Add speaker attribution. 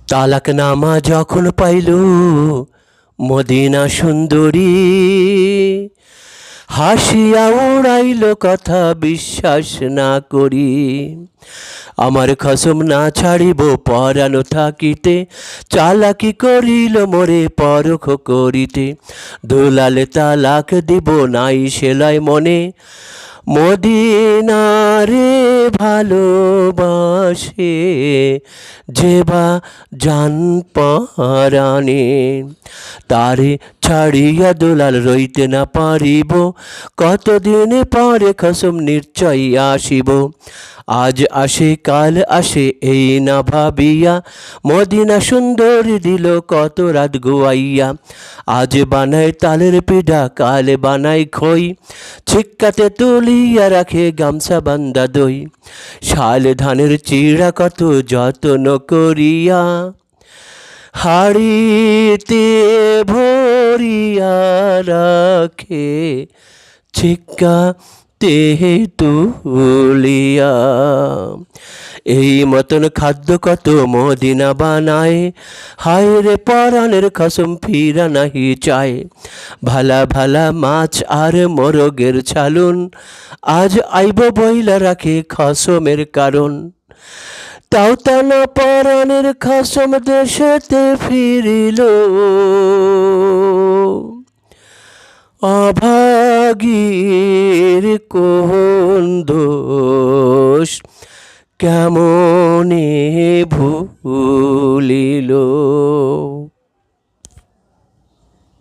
Speaker 1: তালাকনামা যখন pile Medina সুন্দরী, হাসিয়া উড়াইল কথা বিশ্বাস না করি। আমার খসম না ছাড়িব পরানো থাকিতে, চালাকি করিল মোরে পরখ করিতে। দুলালে তালাক দিব নাই সেলাই মনে, মদিনারে ভালোবাসে যেবা জান পরাণে। তারে ছাড়িয়া দুলাল রইতে না পারিব, কতদিন পরে খসম নিশ্চয় আসিব। আজ আসে কাল আসে এই না ভাবিয়া, মদিনা সুন্দরী দিল কত রাত গুয়াইয়া। আজ বানায় তালের পিঠা কাল বানায় খই, ছিক্কাতে তুলিয়া রাখে গামছা বান্দা দই। শাল ধানের চিড়া কত যত্ন করিয়া, হাড়িতে ভরিয়া রাখে ছিক্কা তেহে তুলিয়া। এই মতন খাদ্য কত মদিনা বানায়, হায় রে পরাণের খসম ফিরা নাহি চায়। ভালা ভালা মাছ আর মোরগের ছালুন, আজ আইব বইলা রাখে খসমের কারণ। তাও তানা পরাণের খসম দেশেতে ফিরিল, অভাগীর কোন দোষ কেমনে ভুলিল।